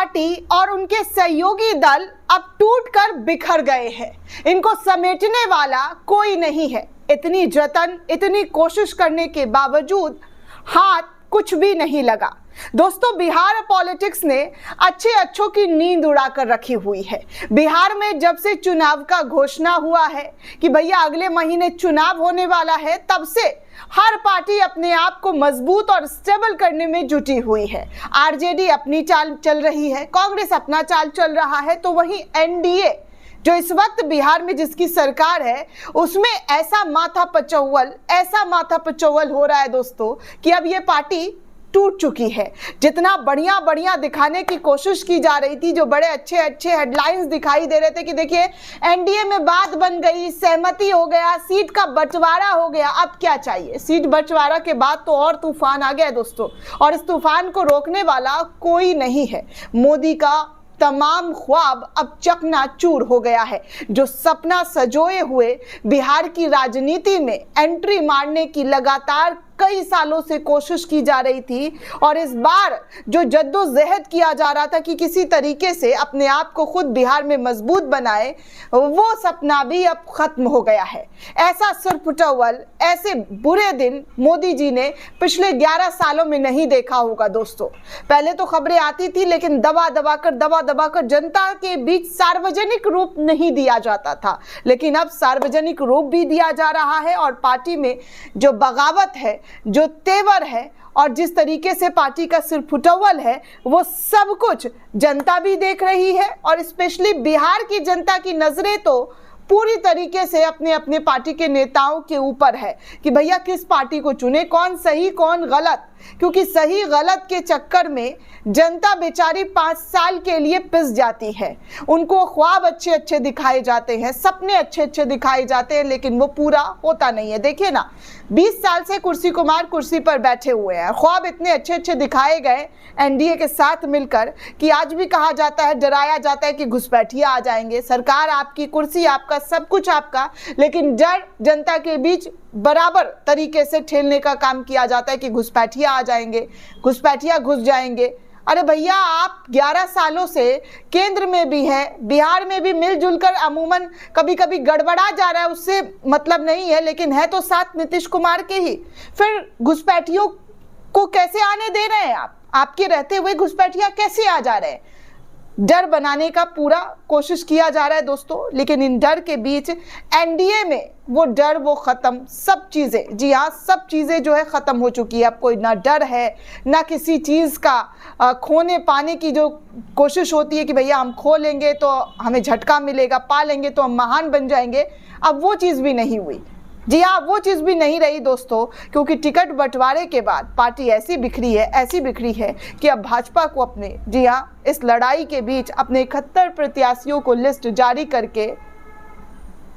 Party और उनके सहयोगी दल अब टूटकर बिखर गए हैं। इनको समेटने वाला कोई नहीं है। इतनी जतन, इतनी कोशिश करने के बावजूद हाथ कुछ भी नहीं लगा। दोस्तों, बिहार पॉलिटिक्स ने अच्छों की नींद उड़ाकर रखी हुई है। बिहार में जब से चुनाव का घोषणा हुआ है कि भैया अगले महीने चुनाव होने वाला है, तब से हर पार्टी अपने आप को मजबूत और स्टेबल करने में जुटी हुई है। आरजेडी अपनी चाल चल रही है, कांग्रेस अपना चाल चल रहा है, तो वहीं एनडीए जो इस वक्त बिहार में जिसकी सरकार है, उसमें ऐसा माथा पचौवल हो रहा है दोस्तों कि अब ये पार्टी टूट चुकी है। जितना बढ़िया दिखाने की कोशिश की जा रही थी, जो बड़े अच्छे हेडलाइंस दिखाई दे रहे थे कि देखिए एनडीए में बात बन गई, सहमति हो गया, सीट का बंटवारा हो गया, अब क्या चाहिए। सीट बंटवारा के बाद तो और तूफान आ गया दोस्तों, और इस तूफान को रोकने वाला कोई नहीं है। मोदी का तमाम ख्वाब अब चकनाचूर हो गया है। जो सपना सजोए हुए बिहार की राजनीति में एंट्री मारने की लगातार कई सालों से कोशिश की जा रही थी, और इस बार जो जद्दोजहद किया जा रहा था कि किसी तरीके से अपने आप को खुद बिहार में मजबूत बनाए, वो सपना भी अब खत्म हो गया है। ऐसा सिरपुटौल, ऐसे बुरे दिन मोदी जी ने पिछले 11 सालों में नहीं देखा होगा दोस्तों। पहले तो खबरें आती थी, लेकिन दबा दबा कर जनता के बीच सार्वजनिक रूप नहीं दिया जाता था, लेकिन अब सार्वजनिक रूप भी दिया जा रहा है। और पार्टी में जो बगावत है, जो तेवर है, और जिस तरीके से पार्टी का सिरपुटौल है, वो सब कुछ जनता भी देख रही है। और स्पेशली बिहार की जनता की नजरें तो पूरी तरीके से अपने पार्टी के नेताओं के ऊपर है कि भैया किस पार्टी को चुने, कौन सही कौन गलत। क्योंकि सही गलत के चक्कर में जनता बेचारी 5 साल के लिए पिस जाती है। उनको ख्वाब अच्छे दिखाए जाते हैं, सपने अच्छे दिखाए जाते हैं, लेकिन वो पूरा होता नहीं है। देखिए ना, 20 साल से कुर्सी पर बैठे हुए हैं, ख्वाब इतने अच्छे दिखाए गए एनडीए के साथ मिलकर कि आज भी कहा जाता है, डराया जाता है कि घुसपैठिया आ जाएंगे, सरकार आपकी, कुर्सी आपका, सब कुछ आपका, लेकिन डर जनता के बीच बराबर तरीके से ठेलने का काम किया जाता है कि घुसपैठिया आ जाएंगे, घुसपैठिया घुस जाएंगे। अरे भैया, आप 11 सालों से केंद्र में भी हैं, बिहार में भी मिलजुल कर अमूमन कभी गड़बड़ा जा रहा है, उससे मतलब नहीं है, लेकिन है तो साथ नीतीश कुमार के ही। फिर घुसपैठियों को कैसे आने दे रहे हैं आप? आपके रहते हुए घुसपैठिया कैसे आ जा रहे हैं? डर बनाने का पूरा कोशिश किया जा रहा है दोस्तों, लेकिन इन डर के बीच एनडीए में वो डर, वो खत्म, सब चीजें, जी हाँ, सब चीजें जो है खत्म हो चुकी है। अब कोई ना डर है, ना किसी चीज का खोने पाने की जो कोशिश होती है कि भैया हम खो लेंगे तो हमें झटका मिलेगा, पा लेंगे तो हम महान बन जाएंगे, अब वो चीज भी नहीं हुई। जी हाँ, वो चीज़ भी नहीं रही दोस्तों, क्योंकि टिकट बंटवारे के बाद पार्टी ऐसी बिखरी है कि अब भाजपा को अपने, जी हाँ, इस लड़ाई के बीच अपने 71 प्रत्याशियों को लिस्ट जारी करके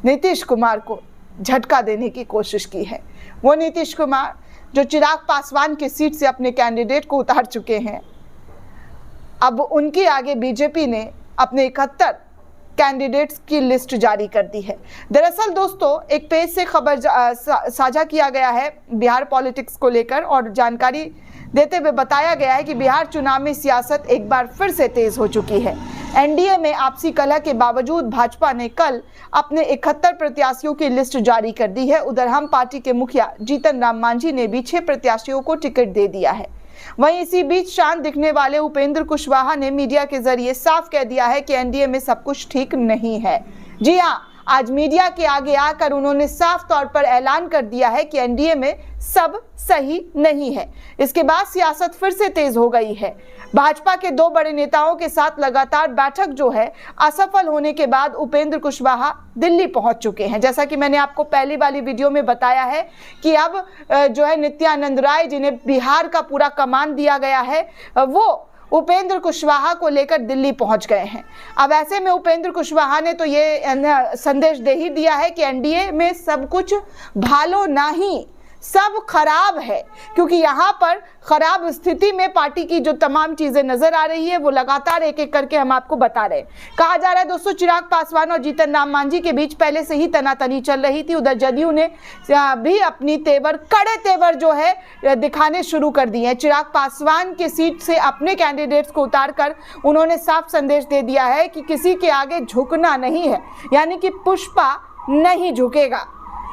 नीतीश कुमार को झटका देने की कोशिश की है। वो नीतीश कुमार जो चिराग पासवान की सीट से अपने कैंडिडेट को उतार चुके हैं, अब उनके आगे बीजेपी ने अपने 71 कैंडिडेट्स की लिस्ट जारी कर दी है। दरअसल दोस्तों, एक पेज से खबर साझा किया गया है बिहार पॉलिटिक्स को लेकर, और जानकारी देते हुए बताया गया है कि बिहार चुनाव में सियासत एक बार फिर से तेज हो चुकी है। एनडीए में आपसी कलह के बावजूद भाजपा ने कल अपने 71 प्रत्याशियों की लिस्ट जारी कर दी है। उधर हम पार्टी के मुखिया जीतन राम मांझी ने भी 6 प्रत्याशियों को टिकट दे दिया है। वहीं इसी बीच शांत दिखने वाले उपेंद्र कुशवाहा ने मीडिया के जरिए साफ कह दिया है कि एनडीए में सब कुछ ठीक नहीं है। जी हाँ, आज मीडिया के आगे आकर उन्होंने साफ तौर पर ऐलान कर दिया है कि एनडीए में सब सही नहीं है। इसके बाद सियासत फिर से तेज हो गई है। भाजपा के 2 बड़े नेताओं के साथ लगातार बैठक जो है असफल होने के बाद उपेंद्र कुशवाहा दिल्ली पहुंच चुके हैं। जैसा कि मैंने आपको पहली वाली वीडियो में बताया है कि अब जो है नित्यानंद राय, जिन्हें बिहार का पूरा कमान दिया गया है, वो उपेंद्र कुशवाहा को लेकर दिल्ली पहुंच गए हैं। अब ऐसे में उपेंद्र कुशवाहा ने तो ये संदेश दे ही दिया है कि एनडीए में सब कुछ भालो नहीं, सब खराब है, क्योंकि यहाँ पर खराब स्थिति में पार्टी की जो तमाम चीजें नजर आ रही है वो लगातार एक एक करके हम आपको बता रहे हैं। कहा जा रहा है दोस्तों चिराग पासवान और जीतन राम मांझी के बीच पहले से ही तनातनी चल रही थी। उधर जदयू ने भी अपनी कड़े तेवर जो है दिखाने शुरू कर दिए हैं। चिराग पासवान की सीट से अपने कैंडिडेट्स को उतारकर उन्होंने साफ संदेश दे दिया है कि किसी के आगे झुकना नहीं है, यानी कि पुष्पा नहीं झुकेगा।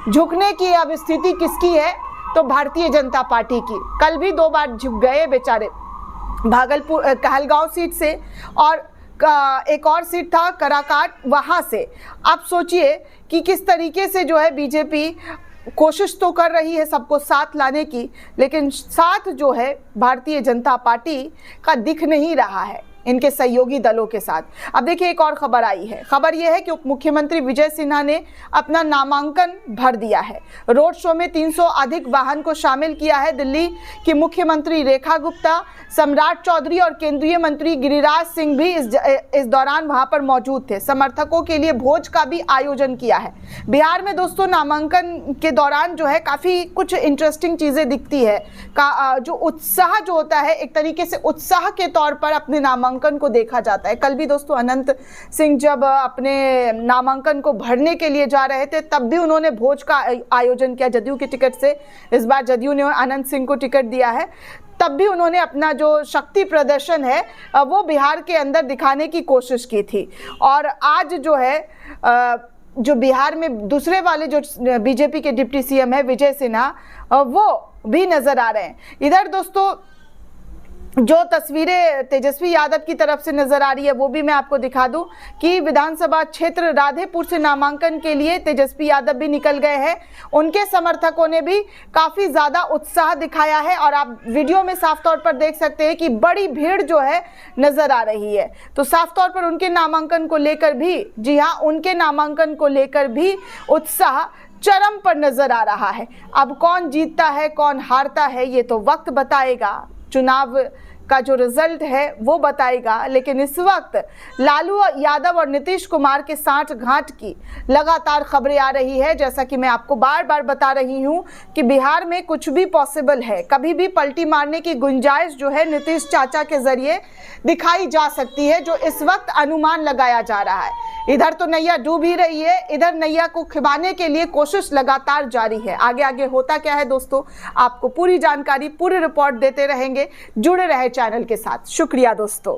झुकने की अब स्थिति किसकी है? तो भारतीय जनता पार्टी की। कल भी 2 बार झुक गए बेचारे, भागलपुर कहलगांव सीट से और एक और सीट था कराकाट, वहां से। आप सोचिए कि किस तरीके से जो है बीजेपी कोशिश तो कर रही है सबको साथ लाने की, लेकिन साथ जो है भारतीय जनता पार्टी का दिख नहीं रहा है इनके सहयोगी दलों के साथ। अब देखिए एक और खबर आई है। खबर यह है कि उप मुख्यमंत्री विजय सिन्हा ने अपना नामांकन भर दिया है। रोड शो में 300 अधिक वाहन को शामिल किया है। दिल्ली की मुख्यमंत्री रेखा गुप्ता, सम्राट चौधरी और केंद्रीय मंत्री गिरिराज सिंह भी इस दौरान वहां पर मौजूद थे। समर्थकों के लिए भोज का भी आयोजन किया है। बिहार में दोस्तों नामांकन के दौरान जो है काफी कुछ इंटरेस्टिंग चीजें दिखती है। जो उत्साह जो होता है, एक तरीके से उत्साह के तौर पर अपने नामांकन को देखा जाता है। कल भी दोस्तों अनंत सिंह जब अपने नामांकन को भरने के लिए जा रहे थे तब भी उन्होंने भोज का आयोजन किया जदयू की टिकट से। इस बार जदयू ने अनंत सिंह को टिकट दिया है, तब भी उन्होंने अपना जो शक्ति प्रदर्शन है वो बिहार के अंदर दिखाने की कोशिश की थी। और आज जो है जो बिहार में दूसरे वाले जो बीजेपी के डिप्टी सीएम है विजय सिन्हा, वो भी नजर आ रहे हैं। इधर दोस्तों जो तस्वीरें तेजस्वी यादव की तरफ से नजर आ रही है वो भी मैं आपको दिखा दूं कि विधानसभा क्षेत्र राधेपुर से नामांकन के लिए तेजस्वी यादव भी निकल गए हैं। उनके समर्थकों ने भी काफी ज्यादा उत्साह दिखाया है और आप वीडियो में साफ तौर पर देख सकते हैं कि बड़ी भीड़ जो है नजर आ रही है। तो साफ तौर पर उनके नामांकन को लेकर भी, जी हाँ, उनके नामांकन को लेकर भी उत्साह चरम पर नजर आ रहा है। अब कौन जीतता है कौन हारता है ये तो वक्त बताएगा, चुनाव का जो रिजल्ट है वो बताएगा। लेकिन इस वक्त लालू यादव और नीतीश कुमार के साठगांठ की लगातार खबरें आ रही है। जैसा कि मैं आपको बार बार बता रही हूं कि बिहार में कुछ भी पॉसिबल है, कभी भी पलटी मारने की गुंजाइश जो है नीतीश चाचा के जरिए दिखाई जा सकती है, जो इस वक्त अनुमान लगाया जा रहा है। इधर तो नैया डूब ही रही है, इधर नैया को खिबाने के लिए कोशिश लगातार जारी है। आगे आगे होता क्या है दोस्तों, आपको पूरी जानकारी, पूरी रिपोर्ट देते रहेंगे। जुड़े रहे चैनल के साथ। शुक्रिया दोस्तों।